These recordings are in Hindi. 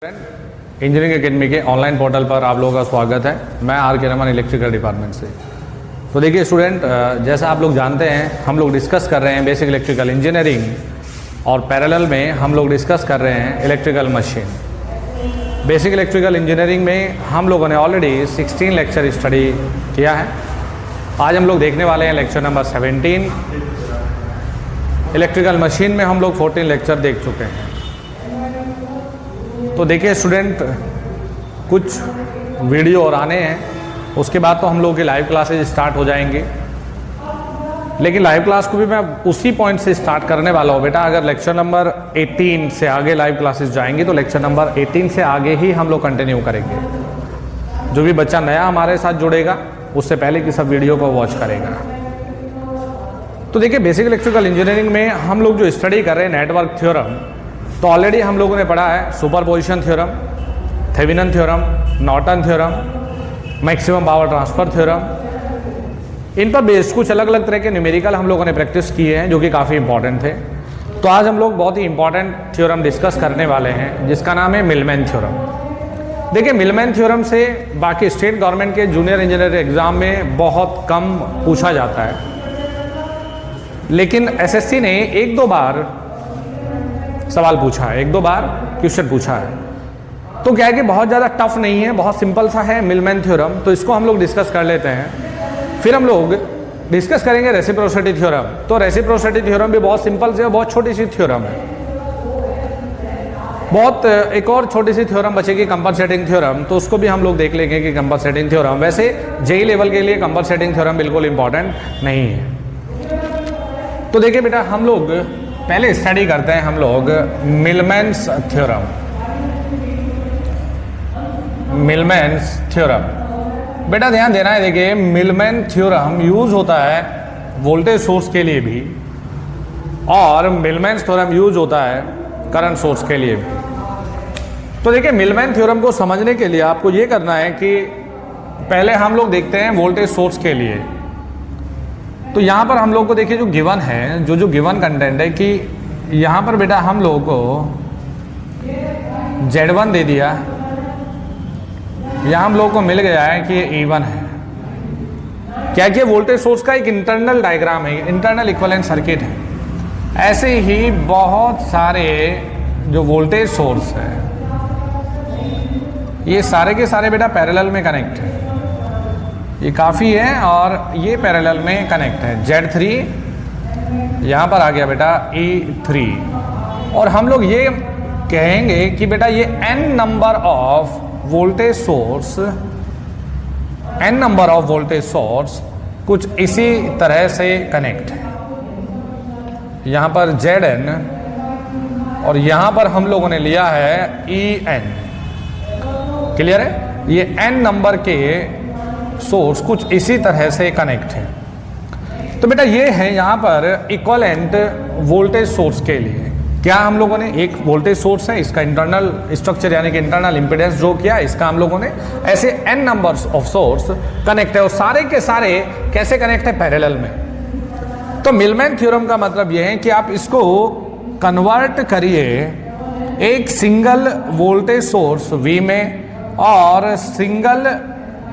इंजीनियरिंग एकेडमी के ऑनलाइन पोर्टल पर आप लोगों का स्वागत है। मैं आर के रमन इलेक्ट्रिकल डिपार्टमेंट से। तो देखिए स्टूडेंट, जैसा आप लोग जानते हैं हम लोग डिस्कस कर रहे हैं बेसिक इलेक्ट्रिकल इंजीनियरिंग और पैरेलल में हम लोग डिस्कस कर रहे हैं electrical machine. Basic electrical engineering में हम लोगों ने ऑलरेडी 16 लेक्चर स्टडी किया है। आज हम लोग देखने वाले हैं लेक्चर नंबर 17। इलेक्ट्रिकल मशीन में हम लोग 14 लेक्चर देख चुके हैं। तो देखिए स्टूडेंट, कुछ वीडियो और आने हैं, उसके बाद तो हम लोगों की लाइव क्लासेज स्टार्ट हो जाएंगी। लेकिन लाइव क्लास को भी मैं उसी पॉइंट से स्टार्ट करने वाला हूँ बेटा। अगर लेक्चर नंबर 18 से आगे लाइव क्लासेस जाएंगी तो लेक्चर नंबर 18 से आगे ही हम लोग कंटिन्यू करेंगे। जो भी बच्चा नया हमारे साथ जुड़ेगा उससे पहले की सब वीडियो को वॉच करेगा। तो देखिए बेसिक इलेक्ट्रिकल इंजीनियरिंग में हम लोग जो स्टडी कर रहे हैं नेटवर्क थ्योरम, तो ऑलरेडी हम लोगों ने पढ़ा है superposition theorem, Thevenin theorem, Norton theorem, maximum power transfer theorem. इन पर बेस्ड कुछ अलग अलग तरह के न्यूमेरिकल हम लोगों ने प्रैक्टिस किए हैं जो कि काफ़ी इंपॉर्टेंट थे। तो आज हम लोग बहुत ही इंपॉर्टेंट थ्योरम डिस्कस करने वाले हैं जिसका नाम है मिलमैन थ्योरम। देखिए मिलमैन थ्योरम से बाकी स्टेट गवर्नमेंट के जूनियर इंजीनियर एग्जाम में बहुत कम पूछा जाता है, लेकिन एसएससी ने एक दो बार सवाल पूछा है, एक दो बार क्वेश्चन पूछा है। तो क्या है कि बहुत ज़्यादा टफ नहीं है, बहुत सिंपल सा है मिलमैन थ्योरम। तो इसको हम लोग डिस्कस कर लेते हैं। फिर हम लोग डिस्कस करेंगे रेसिप्रोसिटी थ्योरम। तो रेसिप्रोसिटी थ्योरम भी बहुत सिंपल से, बहुत छोटी सी थ्योरम है। बहुत एक और छोटी सी थ्योरम बचेगी कंपनसेटिंग थ्योरम, तो उसको भी हम लोग देख लेंगे कि कंपनसेटिंग थ्योरम, वैसे जेई लेवल के लिए कंपनसेटिंग थ्योरम बिल्कुल इंपॉर्टेंट नहीं है। तो देखिए बेटा, हम लोग पहले स्टडी करते हैं हम लोग मिलमैन्स थ्योरम। मिलमैन्स थ्योरम बेटा ध्यान देना है। देखिए मिलमैन थ्योरम यूज होता है वोल्टेज सोर्स के लिए भी और मिलमैन थ्योरम यूज होता है करंट सोर्स के लिए भी। तो देखिए मिलमैन थ्योरम को समझने के लिए आपको ये करना है कि पहले हम लोग देखते हैं वोल्टेज सोर्स के लिए। तो यहाँ पर हम लोग को देखिए जो गिवन है, जो गिवन कंटेंट है कि यहाँ पर बेटा हम लोगों को Z1 दे दिया, यहाँ हम लोग को मिल गया है कि ये E1 है। क्या कि वोल्टेज सोर्स का एक इंटरनल डायग्राम है, इंटरनल इक्विवेलेंट सर्किट है। ऐसे ही बहुत सारे जो वोल्टेज सोर्स है ये सारे के सारे बेटा पैरेलल में कनेक्ट है। ये काफ़ी है और ये पैरेलल में कनेक्ट है। Z3 यहाँ पर आ गया बेटा E3। और हम लोग ये कहेंगे कि बेटा ये n number of voltage source, n number of voltage source कुछ इसी तरह से कनेक्ट है। यहाँ पर Zn और यहाँ पर हम लोगों ने लिया है En। क्लियर है? ये n नंबर के सोर्स कुछ इसी तरह से कनेक्ट है। तो बेटा ये है यहाँ पर इक्विवेलेंट वोल्टेज सोर्स के लिए क्या हम लोगों ने एक वोल्टेज सोर्स है, इसका इंटरनल स्ट्रक्चर यानी कि इंटरनल इंपीडेंस जो किया, इसका हम लोगों ने ऐसे n numbers of source connect है और सारे के सारे कैसे कनेक्ट है? पैरेलल में। तो मिलमैन थ्योरम का मतलब यह है कि आप इसको कन्वर्ट करिए एक सिंगल वोल्टेज सोर्स V में और सिंगल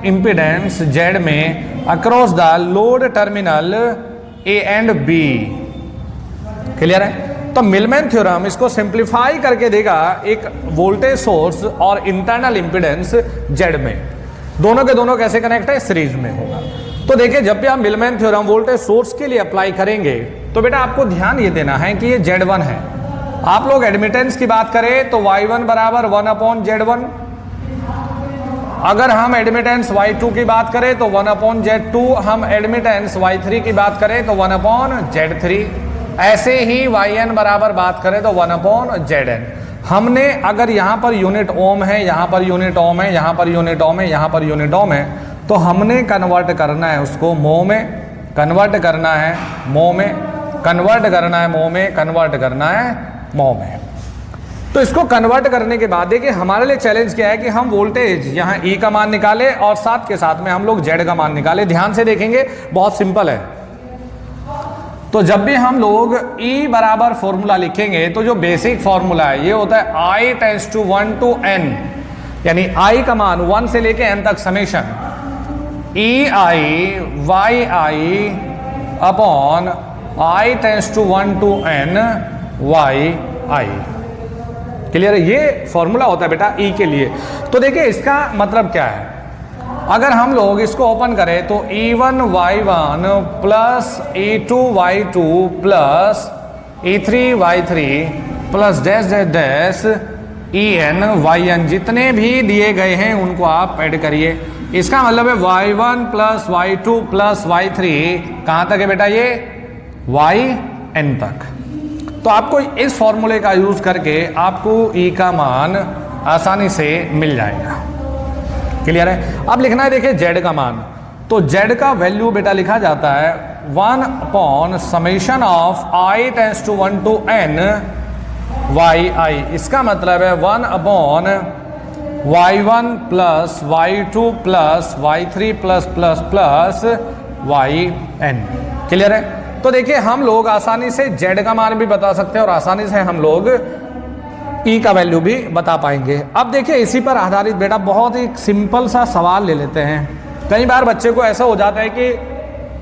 इंपीडेंस Z में across the load terminal A and B। Clear है? तो मिलमैन थ्योरम इसको सिंप्लीफाई करके देगा एक वोल्टेज सोर्स और इंटरनल इंपीडेंस Z में। दोनों के दोनों कैसे कनेक्ट है? सीरीज में होगा। तो देखिए जब भी आप मिलमैन थ्योरम वोल्टेज सोर्स के लिए अप्लाई करेंगे तो बेटा आपको ध्यान ये देना है कि ये Z1 है। आप लोग एडमिटेंस की बात करें तो Y1 बराबर 1/Z1। अगर हम एडमिटेंस Y2 की बात करें तो 1/Z2। हम एडमिटेंस Y3 की बात करें तो 1/Z3। ऐसे ही Yn बराबर बात करें तो 1/Zn। हमने अगर यहाँ पर यूनिट ओम है, यहाँ पर यूनिट ओम है, यहाँ पर यूनिट ओम है, यहाँ पर यूनिट ओम है, तो हमने कन्वर्ट करना है उसको मो में, कन्वर्ट करना है मो में, कन्वर्ट करना है मो में, कन्वर्ट करना है मो में। तो इसको कन्वर्ट करने के बाद देखिए हमारे लिए चैलेंज क्या है कि हम वोल्टेज यहाँ E का मान निकाले और साथ के साथ में हम लोग Z का मान निकाले। ध्यान से देखेंगे, बहुत सिंपल है। तो जब भी हम लोग E बराबर फॉर्मूला लिखेंगे तो जो बेसिक फॉर्मूला है ये होता है I tends to 1 to n, यानी I का मान 1 से लेके n तक summation EI YI upon I tends to 1 to n YI। Clear है? ये फॉर्मूला होता है बेटा E के लिए। तो देखिए इसका मतलब क्या है, अगर हम लोग इसको ओपन करें तो E1 Y1 plus E2 Y2 plus E3 Y3 plus dash dash dash EN YN, जितने भी दिए गए हैं उनको आप ऐड करिए। इसका मतलब है Y1 plus Y2 plus Y3 कहाँ तक है बेटा? ये YN तक। तो आपको इस फॉर्मूले का यूज करके आपको E का मान आसानी से मिल जाएगा। क्लियर है? अब लिखना है देखिए Z का मान। तो Z का वैल्यू बेटा लिखा जाता है 1 upon summation of I tends to 1 to n YI। इसका मतलब है 1 upon Y1 plus Y2 plus Y3 plus plus plus YN। Clear है? तो देखिए हम लोग आसानी से Z का मान भी बता सकते हैं और आसानी से हम लोग E का वैल्यू भी बता पाएंगे। अब देखिए इसी पर आधारित बेटा बहुत ही सिंपल सा सवाल ले लेते हैं। कई बार बच्चे को ऐसा हो जाता है कि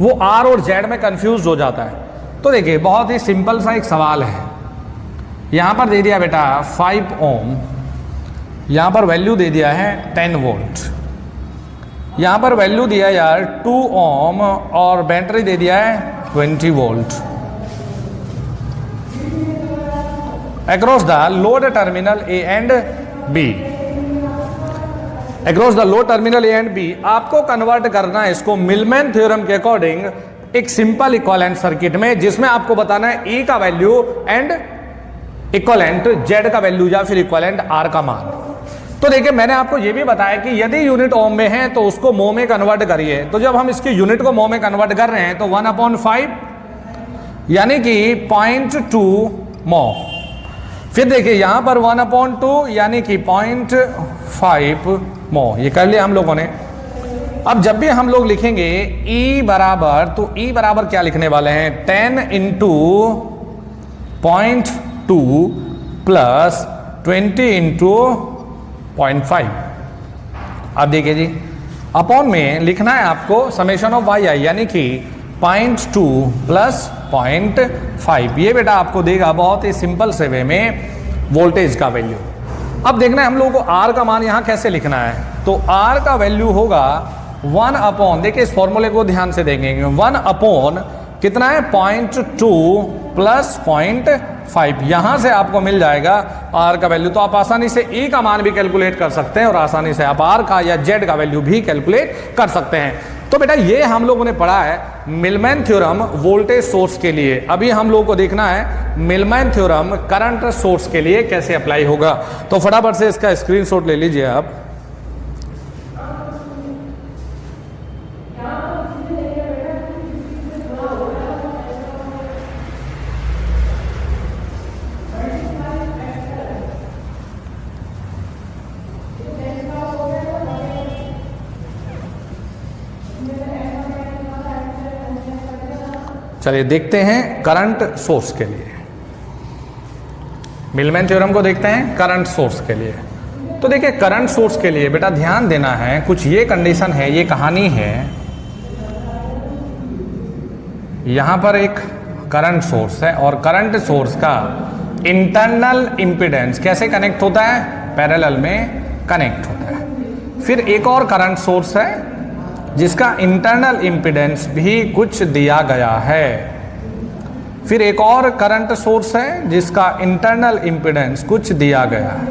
वो R और Z में कंफ्यूज हो जाता है। तो देखिए बहुत ही सिंपल सा एक सवाल है। यहाँ पर दे दिया बेटा 5 ओम, यहाँ पर वैल्यू दे दिया है 10 वोल्ट, यहाँ पर वैल्यू दिया यार 2 ओम और बैटरी दे दिया है 20 volt. Across the load terminal A and B, across the load terminal A and B, आपको कन्वर्ट करना है इसको मिलमैन थ्योरम के अकॉर्डिंग एक सिंपल इक्विवेलेंट सर्किट में, जिसमें आपको बताना है E का वैल्यू एंड इक्विवेलेंट Z का वैल्यू या फिर इक्विवेलेंट R का मान। तो देखिए मैंने आपको यह भी बताया कि यदि यूनिट ओम में है तो उसको मो में कन्वर्ट करिए। तो जब हम इसकी यूनिट को मो में कन्वर्ट कर रहे हैं तो 1/5 यानी कि 0.2 मो। फिर देखिए यहां पर 1/2 यानी कि 0.5 मो। ये कर लिया हम लोगों ने। अब जब भी हम लोग लिखेंगे E बराबर, तो E बराबर क्या लिखने वाले हैं? 10 इंटू 0.2 प्लस 20 इंटू 0.5। अब देखिए जी अपॉन में लिखना है आपको समेशन ऑफ YI यानी कि 0.2 प्लस 0.5। ये बेटा आपको देगा बहुत ही सिंपल से वे में वोल्टेज का वैल्यू। अब देखना है हम लोगों को R का मान यहाँ कैसे लिखना है। तो R का वैल्यू होगा 1 अपॉन, देखिए इस फॉर्मूले को ध्यान से देखेंगे, 1 अपॉन कितना है 0.2 प्लस 0.5। यहां से आपको मिल जाएगा R का वैल्यू। तो आप आसानी से E का मान भी कैलकुलेट कर सकते हैं और आसानी से आप R का या Z का वैल्यू भी कैलकुलेट कर सकते हैं। तो बेटा ये हम लोगों ने पढ़ा है मिलमैन थ्योरम वोल्टेज सोर्स के लिए। अभी हम लोगों को देखना है मिलमैन थ्योरम करंट सोर्स के लिए कैसे अप्लाई होगा। तो फटाफट से इसका स्क्रीनशॉट ले लीजिए आप। चलिए देखते हैं करंट सोर्स के लिए, मिलमैन थ्योरम को देखते हैं करंट सोर्स के लिए। तो देखिए करंट सोर्स के लिए बेटा ध्यान देना है, कुछ ये कंडीशन है, ये कहानी है। यहां पर एक करंट सोर्स है और करंट सोर्स का इंटरनल इंपीडेंस कैसे कनेक्ट होता है? पैरेलल में कनेक्ट होता है। फिर एक और करंट सोर्स है जिसका इंटरनल इंपीडेंस भी कुछ दिया गया है। फिर एक और करंट सोर्स है जिसका इंटरनल इंपीडेंस कुछ दिया गया है।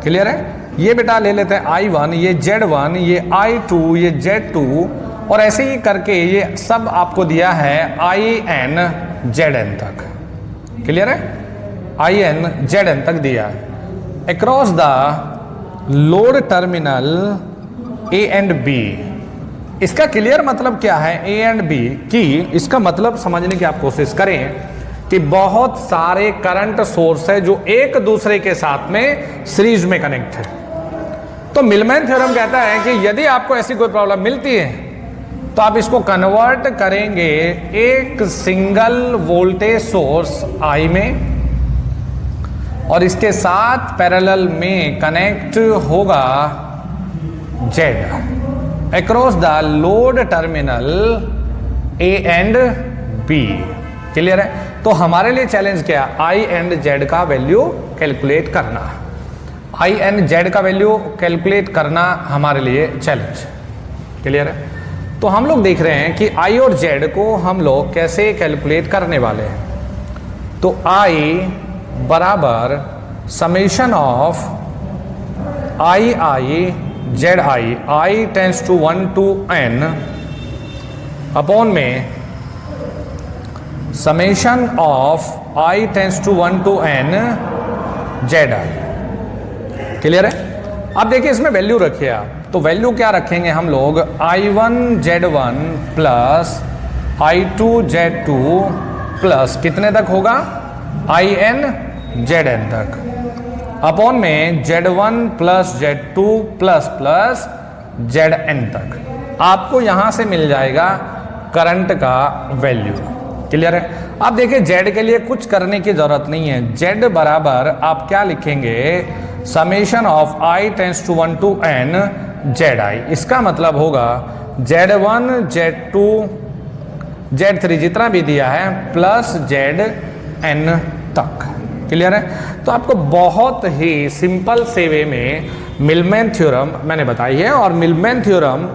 क्लियर है? ये बेटा ले लेते हैं I1, ये Z1, ये I2, ये Z2 और ऐसे ही करके ये सब आपको दिया है IN ZN तक। क्लियर है? IN ZN तक दिया है। Across the load terminal A and B। इसका क्लियर मतलब क्या है A एंड B की? इसका मतलब समझने की आप कोशिश करें कि बहुत सारे करंट सोर्स है जो एक दूसरे के साथ में सीरीज में कनेक्ट है। तो मिलमैन थ्योरम कहता है कि यदि आपको ऐसी कोई प्रॉब्लम मिलती है तो तो आप इसको कन्वर्ट करेंगे एक सिंगल वोल्टेज सोर्स I में, और इसके साथ पैरेलल में कनेक्ट होगा Z across the load terminal A and B। Clear है? तो हमारे लिए चैलेंज क्या है? I एंड Z का वैल्यू कैलकुलेट करना। I एंड Z का वैल्यू कैलकुलेट करना हमारे लिए चैलेंज। क्लियर है? तो हम लोग देख रहे हैं कि I और Z को हम लोग कैसे कैलकुलेट करने वाले हैं। तो I बराबर summation of I ZI tends to 1 to n upon में summation of I tends to 1 to n ZI। Clear है? अब देखिए इसमें वैल्यू रखिए आप, तो वैल्यू क्या रखेंगे हम लोग? I1 Z1 plus I2 Z2 plus कितने तक होगा? IN ZN तक अपॉन में Z1 plus Z2 plus plus ZN तक। आपको यहां से मिल जाएगा करंट का वैल्यू। क्लियर है? अब देखिए Z के लिए कुछ करने की जरूरत नहीं है। Z बराबर आप क्या लिखेंगे? Summation of I tends to 1 to n ZI। इसका मतलब होगा Z1 Z2 Z3 जितना भी दिया है प्लस ZN तक। क्लियर है? तो आपको बहुत ही सिंपल से वे में मिलमैन थ्योरम मैंने बताई है, और मिलमैन थ्योरम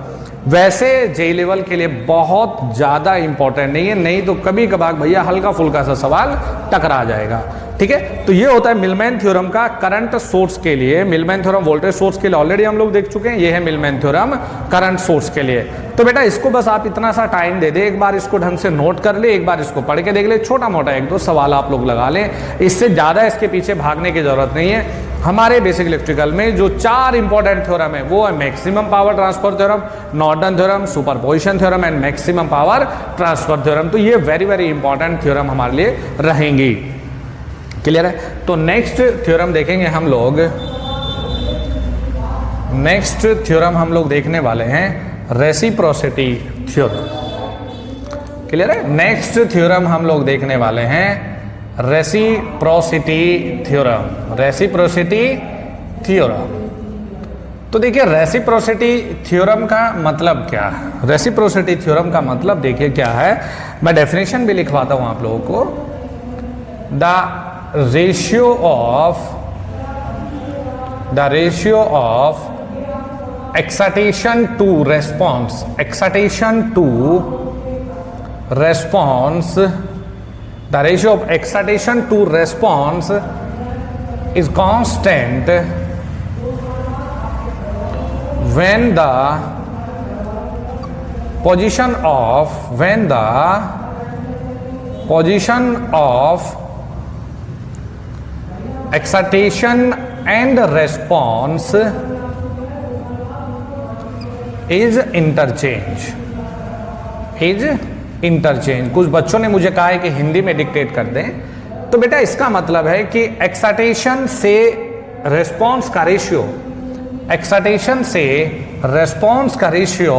वैसे जे लेवल के लिए बहुत ज़्यादा इंपॉर्टेंट नहीं है, नहीं तो कभी कभार भैया हल्का फुल्का सा सवाल टकरा जाएगा। ठीक है? तो ये होता है मिलमैन थ्योरम का करंट सोर्स के लिए। मिलमैन थ्योरम वोल्टेज सोर्स के लिए ऑलरेडी हम लोग देख चुके हैं, ये है मिलमैन थ्योरम करंट सोर्स के लिए। तो बेटा इसको बस आप इतना सा टाइम दे दे, एक बार इसको ढंग से नोट कर ले, एक बार इसको पढ़ के देख ले, छोटा मोटा एक दो सवाल आप लोग लगा लें, इससे ज़्यादा इसके पीछे भागने की जरूरत नहीं है। हमारे बेसिक इलेक्ट्रिकल में जो 4 इंपॉर्टेंट थ्योरम है वो है maximum power transfer theorem, Norton theorem, superposition theorem and maximum power transfer theorem. तो ये वेरी वेरी इंपॉर्टेंट थ्योरम हमारे लिए रहेंगी। क्लियर है? तो नेक्स्ट थ्योरम देखेंगे हम लोग। नेक्स्ट थ्योरम हम लोग देखने वाले हैं रेसिप्रोसिटी थ्योरम। क्लियर है? नेक्स्ट थ्योरम हम लोग देखने वाले हैं रेसिप्रोसिटी थ्योरम। रेसिप्रोसिटी थ्योरम, तो देखिए रेसिप्रोसिटी थ्योरम का मतलब क्या है? रेसिप्रोसिटी थ्योरम का मतलब देखिए क्या है, मैं डेफिनेशन भी लिखवाता हूं आप लोगों को। The ratio of excitation to response, the ratio of excitation to response is constant when the position of excitation and response is interchange. कुछ बच्चों ने मुझे कहा है कि हिंदी में डिक्टेट कर दें, तो बेटा इसका मतलब है कि एक्साइटेशन से रेस्पॉन्स का रेशियो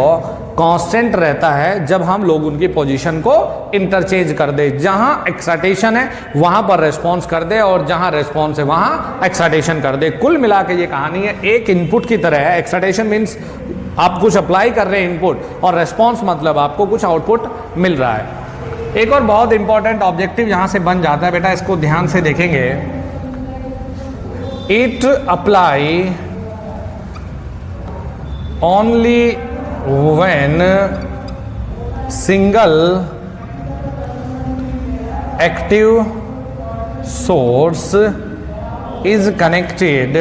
कांस्टेंट रहता है जब हम लोग उनकी पोजीशन को इंटरचेंज कर दे। जहां एक्साइटेशन है वहां पर रेस्पॉन्स कर दे, और जहां रेस्पॉन्स है वहां एक्साइटेशन कर दे। कुल मिला के ये कहानी है एक इनपुट की तरह है। एक्साइटेशन मीन्स आप कुछ अप्लाई कर रहे हैं इनपुट, और रेस्पॉन्स मतलब आपको कुछ आउटपुट मिल रहा है। एक और बहुत इंपॉर्टेंट ऑब्जेक्टिव यहां से बन जाता है बेटा, इसको ध्यान से देखेंगे। It apply only when single active source is connected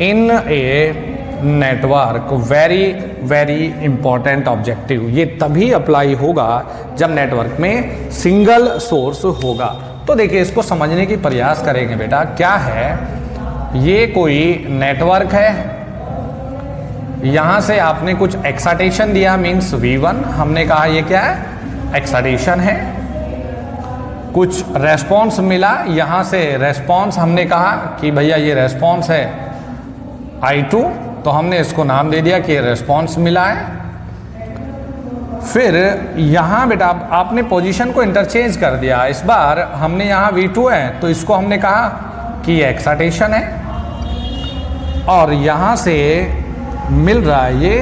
in a network. Very very important objective. ये तभी अप्लाई होगा जब नेटवर्क में सिंगल सोर्स होगा। तो देखिए इसको समझने की प्रयास करेंगे बेटा। क्या है ये? कोई नेटवर्क है, यहां से आपने कुछ एक्साइटेशन दिया मींस V1, हमने कहा ये क्या है? एक्साइटेशन है। कुछ रेस्पॉन्स मिला, यहां से रेस्पॉन्स हमने कहा कि भैया ये रेस्पॉन्स है I2, तो हमने इसको नाम दे दिया कि रेस्पॉन्स मिला है। फिर यहाँ बेटा आपने पोजीशन को इंटरचेंज कर दिया। इस बार हमने यहाँ V2 है तो इसको हमने कहा कि ये एक्साइटेशन है, और यहाँ से मिल रहा है ये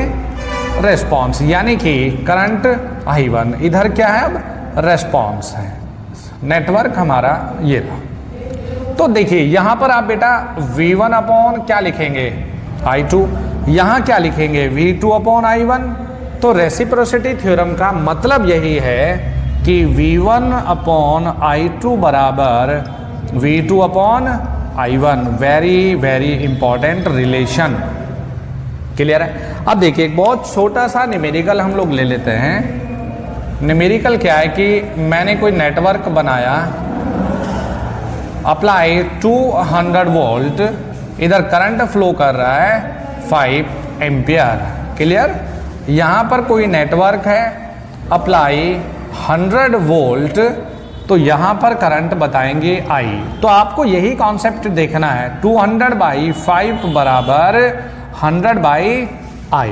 रेस्पॉन्स, यानी कि करंट I1। इधर क्या है, अब रेस्पॉन्स है। नेटवर्क हमारा ये था। तो देखिए यहाँ पर आप बेटा V1 अपॉन क्या लिखेंगे, I2। यहाँ क्या लिखेंगे, V2 अपॉन I1। तो रेसिप्रोसिटी थ्योरम का मतलब यही है कि V1 अपॉन I2 बराबर V2 upon I1। Very very important relation. Clear है। अब देखिए एक बहुत छोटा सा न्यूमेरिकल हम लोग ले लेते हैं। न्यूमेरिकल क्या है कि मैंने कोई नेटवर्क बनाया, अप्लाई 200 वोल्ट, इधर करंट फ्लो कर रहा है 5 एम्पियर। क्लियर। यहाँ पर कोई नेटवर्क है, अप्लाई 100 वोल्ट, तो यहाँ पर करंट बताएंगे I। तो आपको यही कॉन्सेप्ट देखना है, 200/5 बराबर 100/I।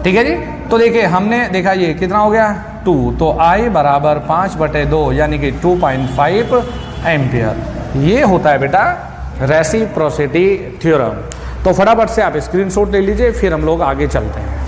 ठीक है जी। तो देखिए हमने देखा ये कितना हो गया 2, तो I बराबर 5/2 यानी कि 2.5 एम्पियर। ये होता है बेटा रेसिप्रोसिटी थ्योरम। तो फटाफट से आप स्क्रीनशॉट ले लीजिए, फिर हम लोग आगे चलते हैं।